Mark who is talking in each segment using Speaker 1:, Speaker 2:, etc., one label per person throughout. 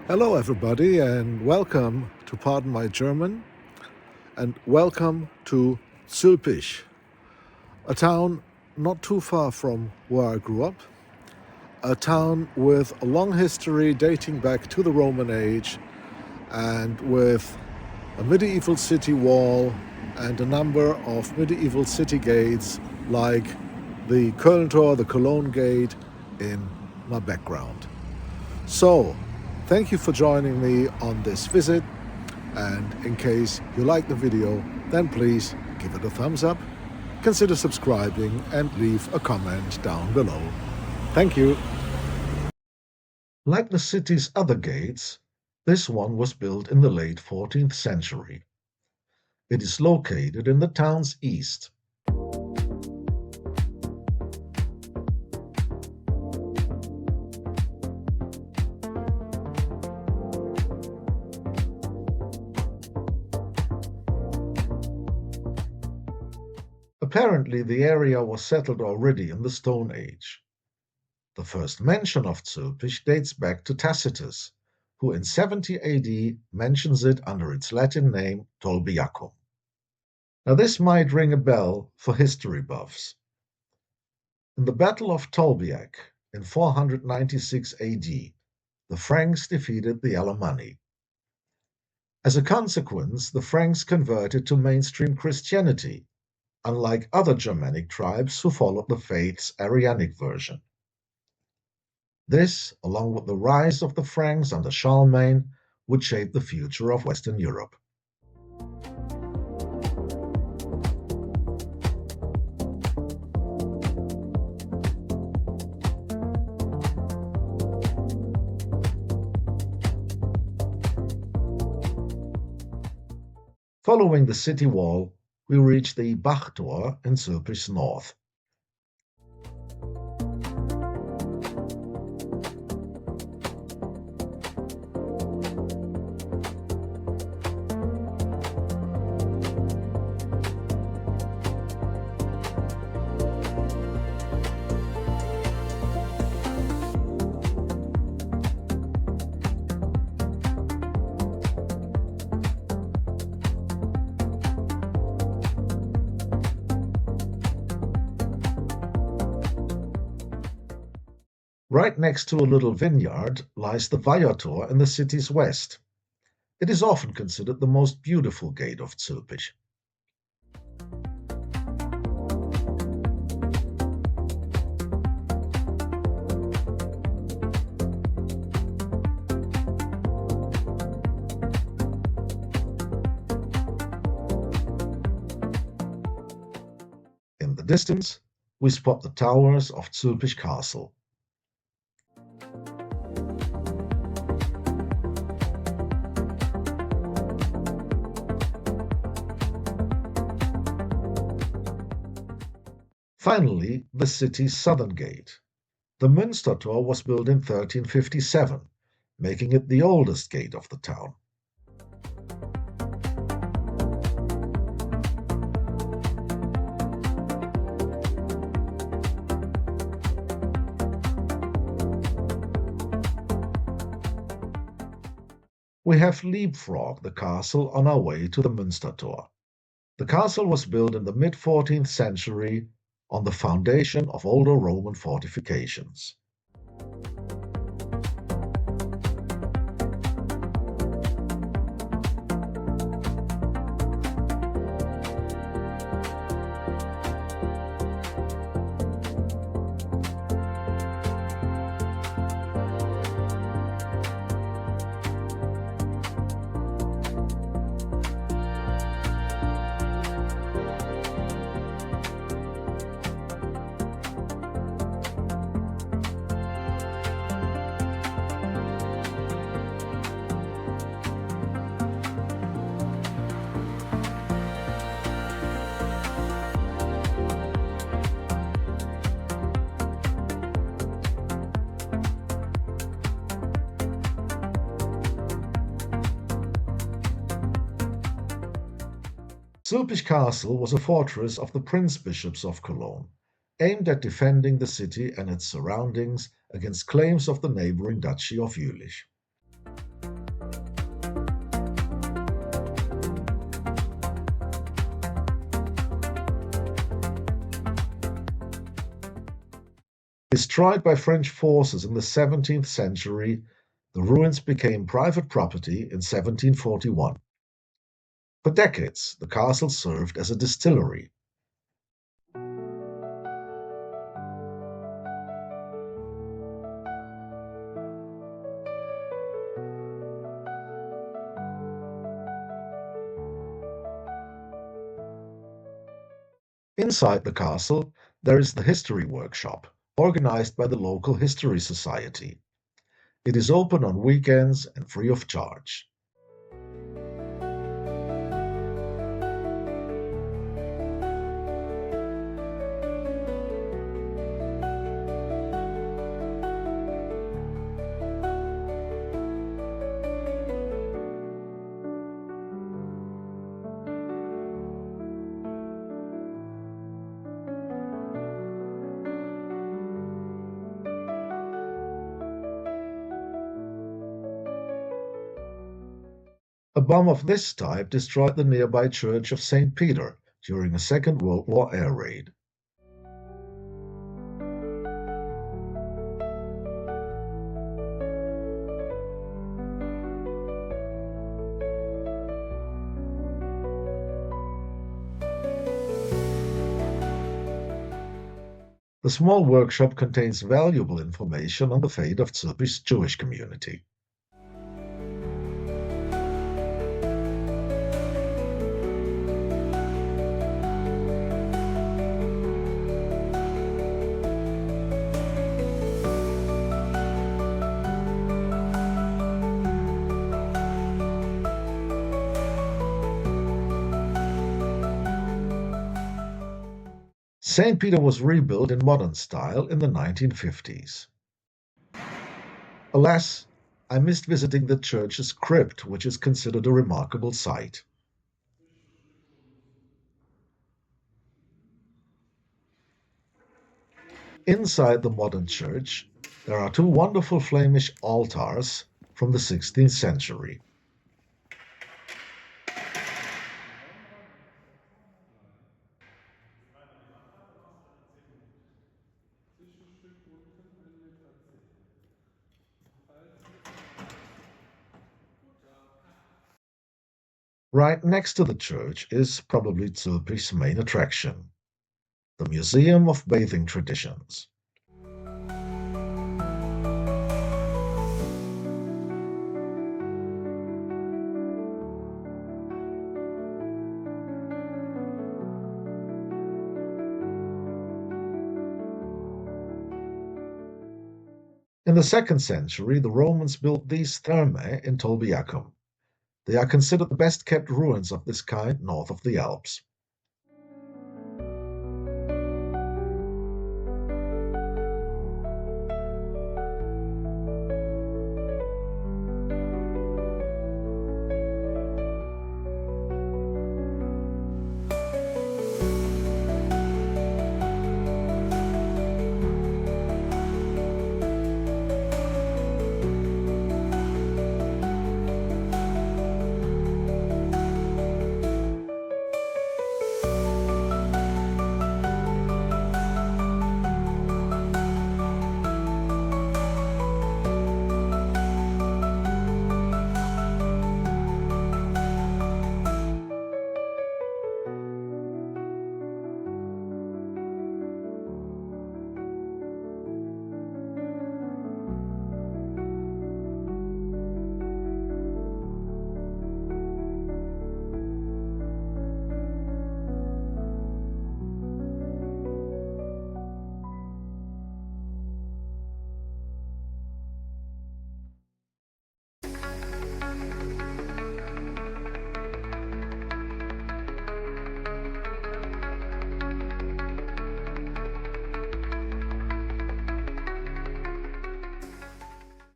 Speaker 1: Hello, everybody, and welcome to Pardon My German, and welcome to Zülpich, a town not too far from where I grew up, a town with a long history dating back to the Roman age, and with a medieval city wall and a number of medieval city gates like the Köln Tor, the Cologne Gate in my background. So, thank you for joining me on this visit, and in case you like the video, then please give it a thumbs up, consider subscribing, and leave a comment down below. Thank you. Like the city's other gates, this one was built in the late 14th century. It is located in the town's east. Apparently, the area was settled already in the Stone Age. The first mention of Zülpich dates back to Tacitus, who in 70 AD mentions it under its Latin name Tolbiacum. Now this might ring a bell for history buffs. In the Battle of Tolbiac in 496 AD, the Franks defeated the Alemanni. As a consequence, the Franks converted to mainstream Christianity, unlike other Germanic tribes who followed the faith's Arianic version. This, along with the rise of the Franks under Charlemagne, would shape the future of Western Europe. Following the city wall, we reach the Bachtor in Zülpich's north. Right next to a little vineyard lies the Viator in the city's west. It is often considered the most beautiful gate of Zülpich. In the distance, we spot the towers of Zülpich Castle. Finally, the city's southern gate. The Münster Tor was built in 1357, making it the oldest gate of the town. We have leapfrogged the castle on our way to the Münster Tor. The castle was built in the mid-14th century on the foundation of older Roman fortifications. Zülpich Castle was a fortress of the prince-bishops of Cologne, aimed at defending the city and its surroundings against claims of the neighboring Duchy of Jülich. Destroyed by French forces in the 17th century, the ruins became private property in 1741. For decades, the castle served as a distillery. Inside the castle, there is the History Workshop, organized by the local History Society. It is open on weekends and free of charge. A bomb of this type destroyed the nearby church of St. Peter during a Second World War air raid. The small workshop contains valuable information on the fate of Zülpich's Jewish community. St. Peter was rebuilt in modern style in the 1950s. Alas, I missed visiting the church's crypt, which is considered a remarkable sight. Inside the modern church, there are two wonderful Flemish altars from the 16th century. Right next to the church is probably Zülpich's main attraction, the Museum of Bathing Traditions. In the 2nd century, the Romans built these thermae in Tolbiacum. They are considered the best-kept ruins of this kind north of the Alps.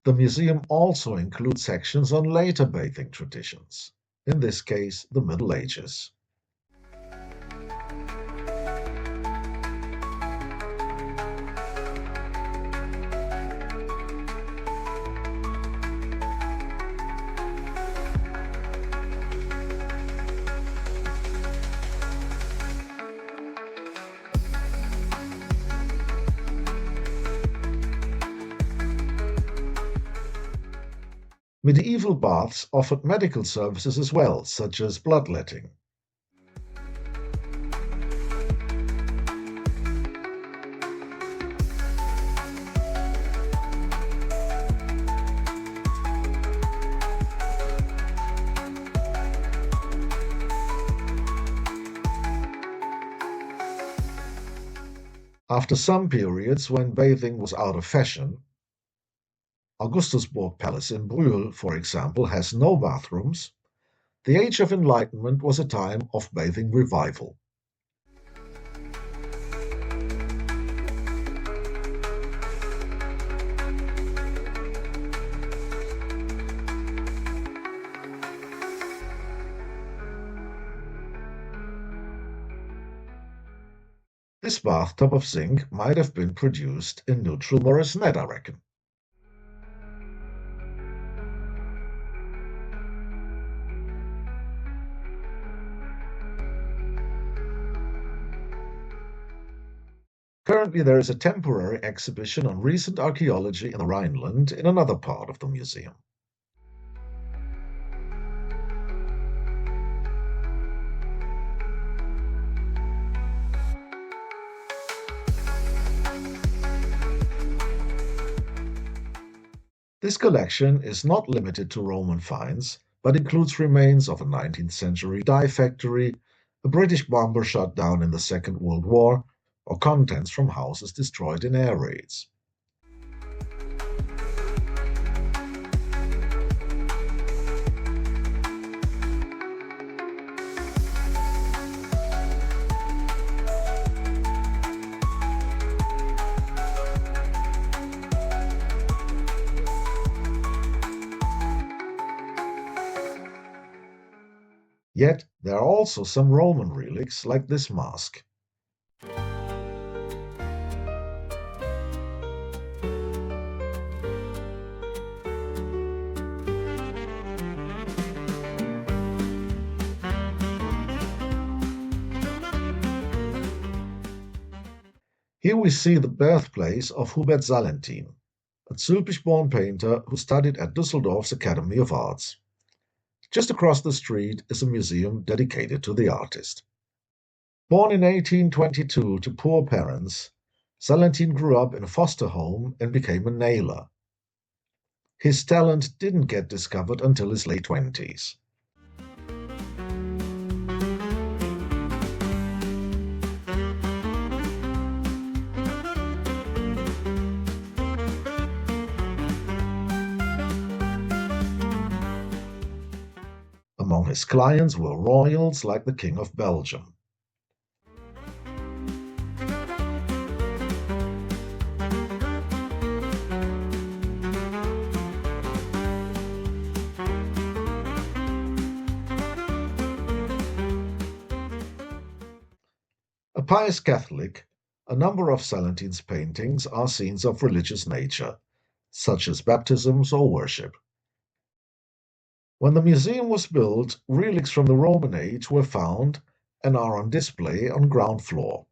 Speaker 1: The museum also includes sections on later bathing traditions, in this case the Middle Ages. Medieval baths offered medical services as well, such as bloodletting. After some periods when bathing was out of fashion, Augustusburg Palace in Brühl, for example, has no bathrooms. The Age of Enlightenment was a time of bathing revival. This bathtub of zinc might have been produced in neutral Moresnet, I reckon. Currently, there is a temporary exhibition on recent archaeology in the Rhineland in another part of the museum. This collection is not limited to Roman finds, but includes remains of a 19th century dye factory, a British bomber shot down in the Second World War, or contents from houses destroyed in air raids. Yet there are also some Roman relics like this mask. Here we see the birthplace of Hubert Salentin, a Zülpich-born painter who studied at Düsseldorf's Academy of Arts. Just across the street is a museum dedicated to the artist. Born in 1822 to poor parents, Salentin grew up in a foster home and became a nailer. His talent didn't get discovered until his late 20s. Among his clients were royals like the King of Belgium. A pious Catholic, a number of Salentin's paintings are scenes of religious nature, such as baptisms or worship. When the museum was built, relics from the Roman age were found and are on display on ground floor.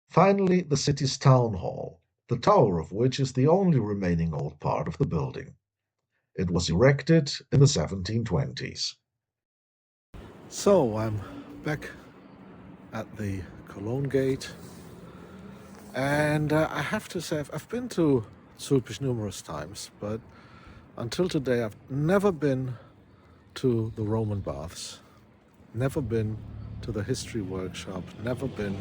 Speaker 1: Finally, the city's town hall, the tower of which is the only remaining old part of the building. It was erected in the 1720s. So I'm back at the Cologne gate, and I have to say I've been to Zülpich numerous times, but until today I've never been to the Roman baths, never been to the history workshop, never been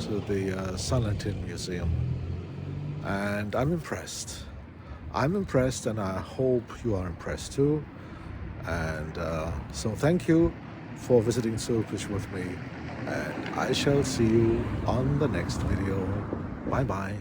Speaker 1: to the Salentin Museum, and I'm impressed. I'm impressed, and I hope you are impressed too. And so thank you for visiting Zülpich with me, and I shall see you on the next video. Bye bye.